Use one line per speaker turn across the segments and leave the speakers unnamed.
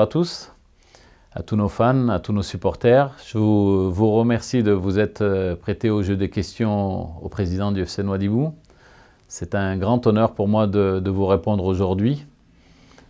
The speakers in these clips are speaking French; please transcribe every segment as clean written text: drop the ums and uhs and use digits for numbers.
à tous, à tous nos fans, à tous nos supporters. Je vous remercie de vous être prêté au jeu des questions au président du FC Nouadhibou. C'est un grand honneur pour moi de vous répondre aujourd'hui.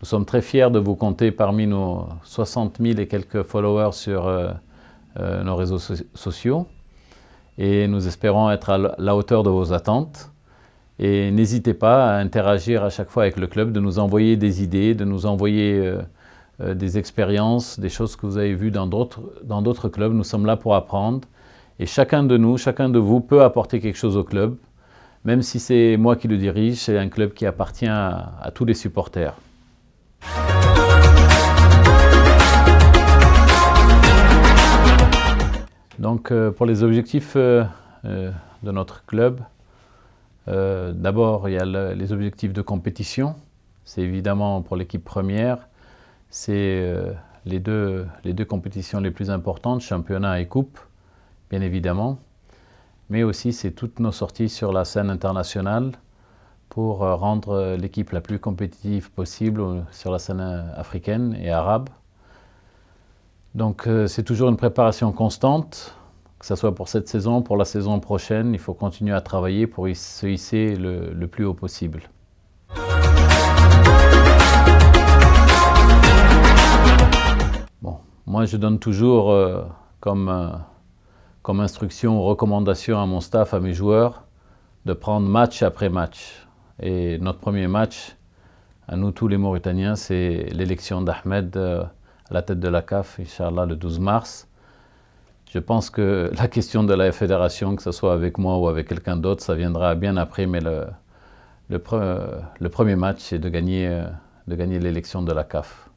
Nous sommes très fiers de vous compter parmi nos 60 000 et quelques followers sur nos réseaux sociaux. Et nous espérons être à la hauteur de vos attentes. Et n'hésitez pas à interagir à chaque fois avec le club, de nous envoyer des idées, de nous envoyer des expériences, des choses que vous avez vues dans d'autres clubs. Nous sommes là pour apprendre. Et chacun de nous, chacun de vous peut apporter quelque chose au club. Même si c'est moi qui le dirige, c'est un club qui appartient à tous les supporters. Donc pour les objectifs de notre club, d'abord il y a les objectifs de compétition. C'est évidemment pour l'équipe première, c'est les deux compétitions les plus importantes, championnat et coupe, bien évidemment. Mais aussi c'est toutes nos sorties sur la scène internationale pour rendre l'équipe la plus compétitive possible sur la scène africaine et arabe. Donc c'est toujours une préparation constante, que ce soit pour cette saison, pour la saison prochaine. Il faut continuer à travailler pour se hisser le plus haut possible. Bon, moi je donne toujours comme instruction ou recommandation à mon staff, à mes joueurs, de prendre match après match. Et notre premier match, à nous tous les Mauritaniens, c'est l'élection d'Ahmed à la tête de la CAF, Inch'Allah, le 12 mars. Je pense que la question de la fédération, que ce soit avec moi ou avec quelqu'un d'autre, ça viendra bien après, mais le premier match, c'est de gagner l'élection de la CAF.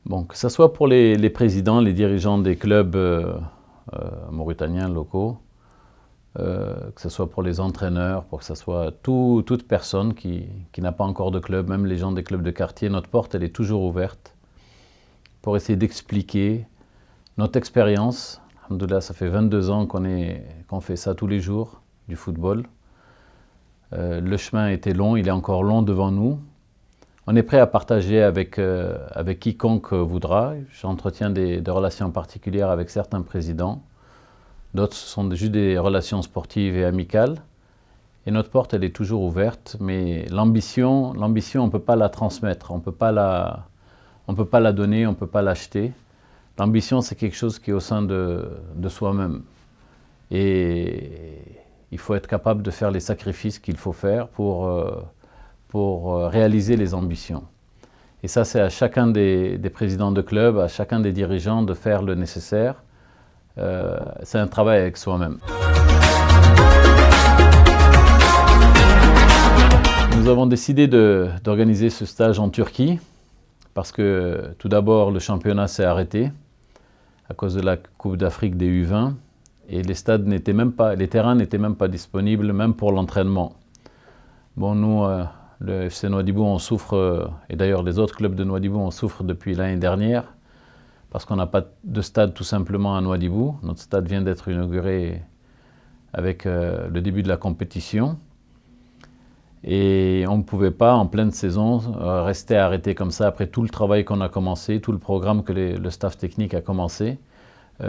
Bon, que ce soit pour les présidents, les dirigeants des clubs mauritaniens locaux, que ce soit pour les entraîneurs, pour que ce soit toute personne qui n'a pas encore de club, même les gens des clubs de quartier, notre porte elle est toujours ouverte pour essayer d'expliquer notre expérience. Alhamdoulilah, ça fait 22 ans qu'on fait ça tous les jours, du football. Le chemin était long, il est encore long devant nous. On est prêt à partager avec quiconque voudra. J'entretiens des relations particulières avec certains présidents. D'autres, ce sont juste des relations sportives et amicales. Et notre porte, elle est toujours ouverte, mais l'ambition, on ne peut pas la transmettre, on ne peut pas la donner, on ne peut pas l'acheter. L'ambition, c'est quelque chose qui est au sein de soi-même. Et il faut être capable de faire les sacrifices qu'il faut faire pour réaliser les ambitions. Et ça, c'est à chacun des présidents de club, à chacun des dirigeants de faire le nécessaire. C'est un travail avec soi-même. Nous avons décidé d'organiser ce stage en Turquie parce que tout d'abord le championnat s'est arrêté à cause de la Coupe d'Afrique des U20 et les terrains n'étaient même pas disponibles, même pour l'entraînement. Bon, nous, le FC Nouadhibou, on souffre, et d'ailleurs les autres clubs de Nouadhibou, on souffre depuis l'année dernière, parce qu'on n'a pas de stade tout simplement à Nouadhibou. Notre stade vient d'être inauguré avec le début de la compétition. Et on ne pouvait pas, en pleine saison, rester arrêté comme ça après tout le travail qu'on a commencé, tout le programme que le staff technique a commencé,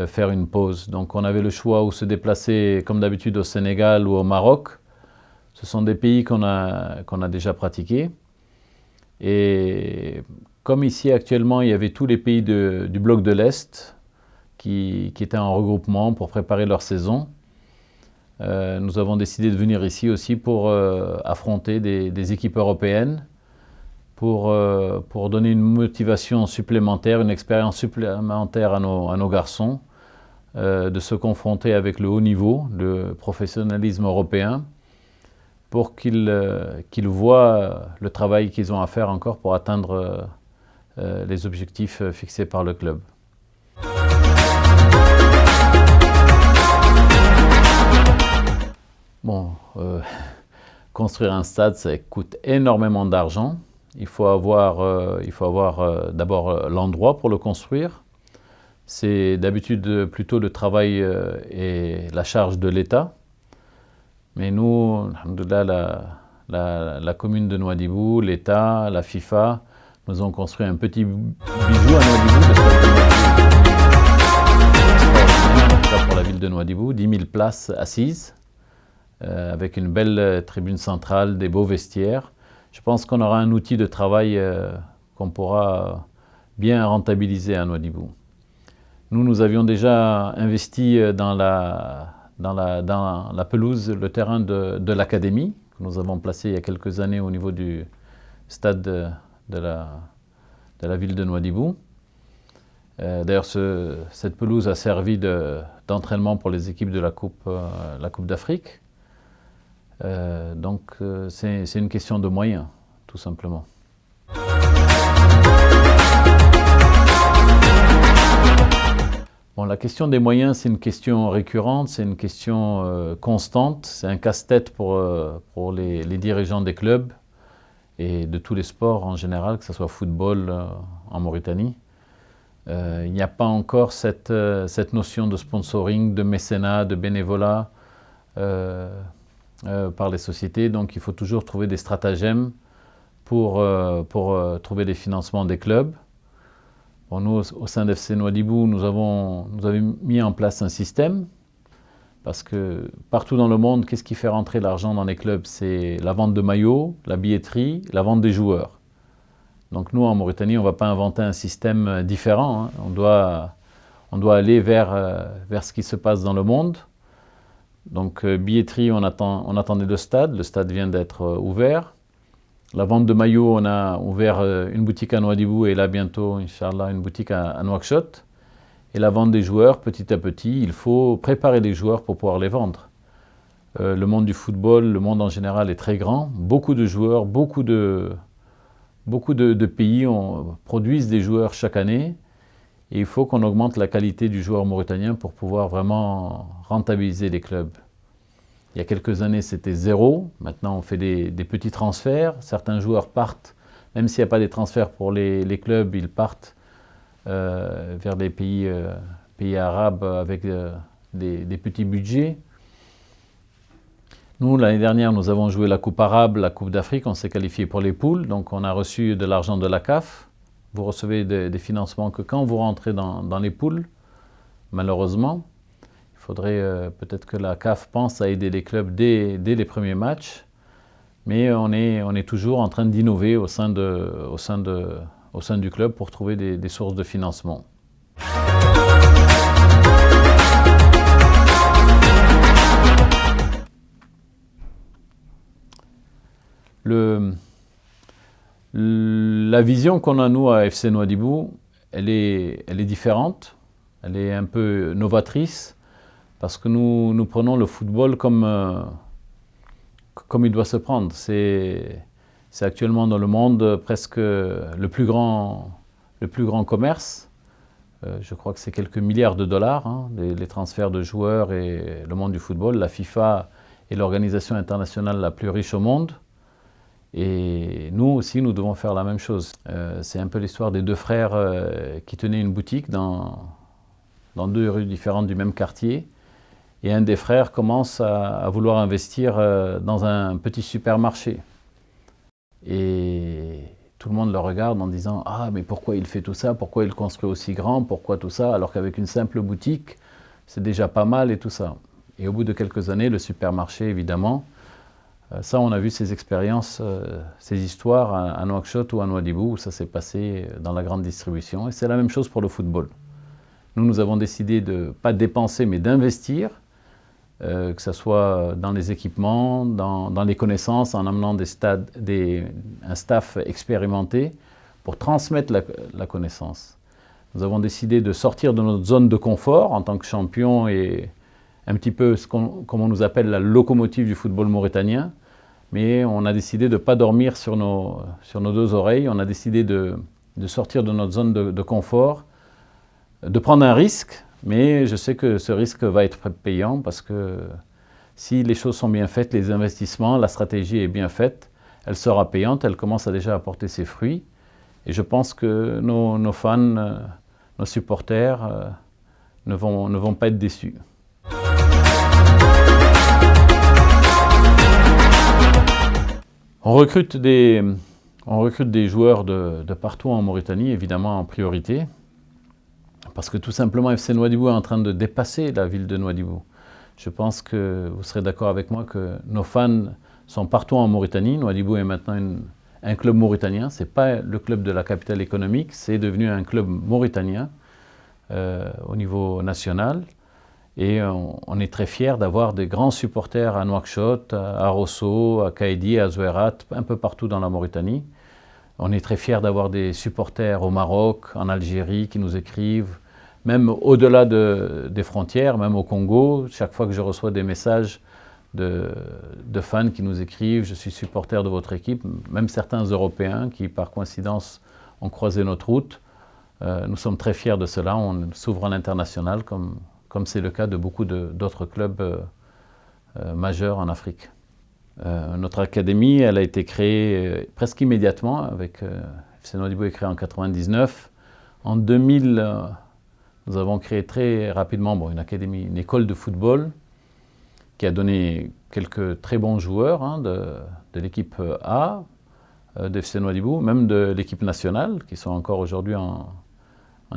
faire une pause. Donc on avait le choix ou se déplacer comme d'habitude au Sénégal ou au Maroc. Ce sont des pays qu'on a déjà pratiqués. Et comme ici actuellement, il y avait tous les pays du bloc de l'Est qui étaient en regroupement pour préparer leur saison, nous avons décidé de venir ici aussi pour affronter des équipes européennes, pour donner une motivation supplémentaire, une expérience supplémentaire à nos garçons, de se confronter avec le haut niveau, le professionnalisme européen, pour qu'ils voient le travail qu'ils ont à faire encore pour atteindre les objectifs fixés par le club. Bon, construire un stade, ça coûte énormément d'argent. Il faut avoir d'abord l'endroit pour le construire. C'est d'habitude plutôt le travail et la charge de l'État. Mais nous, alhamdoulilah, la commune de Nouadhibou, l'État, la FIFA, nous ont construit un petit bijou à Nouadhibou, le stade de Nouadhibou, extraordinaire pour la ville de Nouadhibou, 10 000 places assises, avec une belle tribune centrale, des beaux vestiaires. Je pense qu'on aura un outil de travail qu'on pourra bien rentabiliser à Nouadhibou. Nous avions déjà investi dans la pelouse, le terrain de l'académie, que nous avons placé il y a quelques années au niveau du stade de la ville de Nouadhibou. D'ailleurs, cette pelouse a servi d'entraînement pour les équipes de la Coupe d'Afrique. Donc, c'est une question de moyens, tout simplement. Bon, la question des moyens, c'est une question récurrente, c'est une question constante, c'est un casse-tête pour les dirigeants des clubs et de tous les sports en général, que ce soit football en Mauritanie. Il n'y a pas encore cette notion de sponsoring, de mécénat, de bénévolat par les sociétés, donc il faut toujours trouver des stratagèmes pour trouver des financements des clubs. Bon, nous, au sein d'FC Nouadhibou, nous avons mis en place un système, parce que partout dans le monde, qu'est-ce qui fait rentrer l'argent dans les clubs? C'est la vente de maillots, la billetterie, la vente des joueurs. Donc nous, en Mauritanie, on ne va pas inventer un système différent, hein. On doit aller vers ce qui se passe dans le monde. Donc billetterie, on attendait le stade vient d'être ouvert. La vente de maillots, on a ouvert une boutique à Nouadhibou et là bientôt, Inch'Allah, une boutique à Nouakchott. Et la vente des joueurs, petit à petit, il faut préparer les joueurs pour pouvoir les vendre. Le monde du football, le monde en général est très grand. Beaucoup de joueurs, beaucoup de pays produisent des joueurs chaque année. Et il faut qu'on augmente la qualité du joueur mauritanien pour pouvoir vraiment rentabiliser les clubs. Il y a quelques années, c'était 0. Maintenant, on fait des petits transferts. Certains joueurs partent, même s'il n'y a pas des transferts pour les clubs, ils partent vers des pays arabes avec des petits budgets. Nous, l'année dernière, nous avons joué la Coupe arabe, la Coupe d'Afrique. On s'est qualifié pour les poules, donc on a reçu de l'argent de la CAF. Vous recevez des financements que quand vous rentrez dans les poules, malheureusement. Il faudrait peut-être que la CAF pense à aider les clubs dès les premiers matchs, mais on est toujours en train d'innover au sein du club pour trouver des sources de financement. La vision qu'on a, nous, à FC Nouadhibou, elle est différente, elle est un peu novatrice, parce que nous prenons le football comme il doit se prendre. C'est actuellement dans le monde presque le plus grand commerce. Je crois que c'est quelques milliards de dollars, hein, les transferts de joueurs et le monde du football. La FIFA est l'organisation internationale la plus riche au monde. Et nous aussi, nous devons faire la même chose. C'est un peu l'histoire des deux frères qui tenaient une boutique dans 2 rues différentes du même quartier. Et un des frères commence à vouloir investir dans un petit supermarché. Et tout le monde le regarde en disant « Ah, mais pourquoi il fait tout ça? Pourquoi il construit aussi grand? Pourquoi tout ça? Alors qu'avec une simple boutique, c'est déjà pas mal et tout ça. » Et au bout de quelques années, le supermarché, évidemment, ça, on a vu ces expériences, ces histoires à Nouakchott ou à Nouadhibou, où ça s'est passé dans la grande distribution. Et c'est la même chose pour le football. Nous avons décidé de ne pas dépenser, mais d'investir, que ce soit dans les équipements, dans les connaissances, en amenant un staff expérimenté pour transmettre la connaissance. Nous avons décidé de sortir de notre zone de confort en tant que champion et un petit peu comme on nous appelle la locomotive du football mauritanien, mais on a décidé de ne pas dormir sur nos 2 oreilles, on a décidé de sortir de notre zone de confort, de prendre un risque, mais je sais que ce risque va être payant parce que si les choses sont bien faites, les investissements, la stratégie est bien faite, elle sera payante, elle commence déjà à porter ses fruits. Et je pense que nos fans, nos supporters ne vont pas être déçus. On recrute des joueurs de partout en Mauritanie, évidemment en priorité, parce que tout simplement FC Nouadhibou est en train de dépasser la ville de Nouadhibou. Je pense que vous serez d'accord avec moi que nos fans sont partout en Mauritanie. Nouadhibou est maintenant un club mauritanien. Ce n'est pas le club de la capitale économique, c'est devenu un club mauritanien au niveau national. Et on est très fiers d'avoir des grands supporters à Nouakchott, à Rosso, à Kaïdi, à Zouerat, un peu partout dans la Mauritanie. On est très fiers d'avoir des supporters au Maroc, en Algérie, qui nous écrivent, même au-delà des frontières, même au Congo. Chaque fois que je reçois des messages de fans qui nous écrivent « Je suis supporter de votre équipe », même certains Européens qui, par coïncidence, ont croisé notre route. Nous sommes très fiers de cela. On s'ouvre à l'international, comme c'est le cas de beaucoup d'autres clubs majeurs en Afrique. Notre académie, elle a été créée presque immédiatement. FC Nouadhibou est créé en 1999. En 2000, nous avons créé très rapidement une école de football qui a donné quelques très bons joueurs de l'équipe A d'FC Nouadhibou, même de l'équipe nationale, qui sont encore aujourd'hui en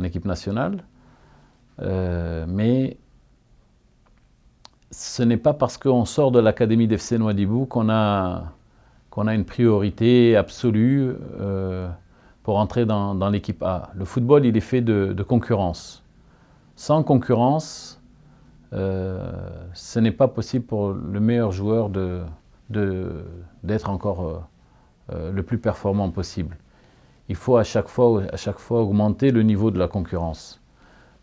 équipe nationale. Mais ce n'est pas parce qu'on sort de l'académie d'FC Nouadhibou qu'on a une priorité absolue pour entrer dans l'équipe A. Le football, il est fait de concurrence. Sans concurrence, ce n'est pas possible pour le meilleur joueur d'être encore le plus performant possible. Il faut à chaque fois augmenter le niveau de la concurrence.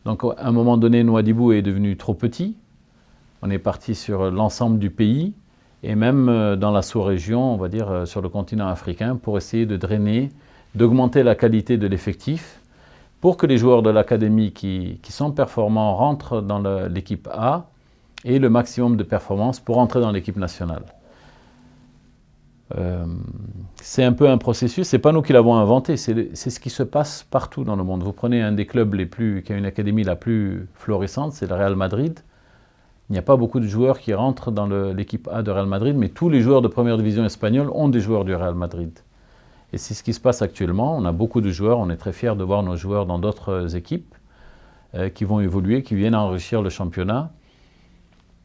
Donc à un moment donné, Nouadhibou est devenu trop petit. On est parti sur l'ensemble du pays et même dans la sous-région, on va dire sur le continent africain, pour essayer de drainer, d'augmenter la qualité de l'effectif pour que les joueurs de l'académie qui sont performants rentrent dans l'équipe A et le maximum de performance pour entrer dans l'équipe nationale. C'est un peu un processus, c'est pas nous qui l'avons inventé, c'est ce qui se passe partout dans le monde. Vous prenez un des clubs qui a une académie la plus florissante, c'est le Real Madrid. Il n'y a pas beaucoup de joueurs qui rentrent dans l'équipe A de Real Madrid, mais tous les joueurs de première division espagnole ont des joueurs du Real Madrid. Et c'est ce qui se passe actuellement. On a beaucoup de joueurs, on est très fiers de voir nos joueurs dans d'autres équipes qui vont évoluer, qui viennent enrichir le championnat,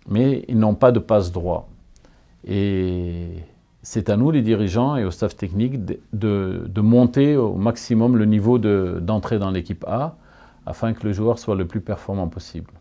mais ils n'ont pas de passe-droit. Et c'est à nous, les dirigeants et au staff technique, de monter au maximum le niveau d'entrée dans l'équipe A afin que le joueur soit le plus performant possible.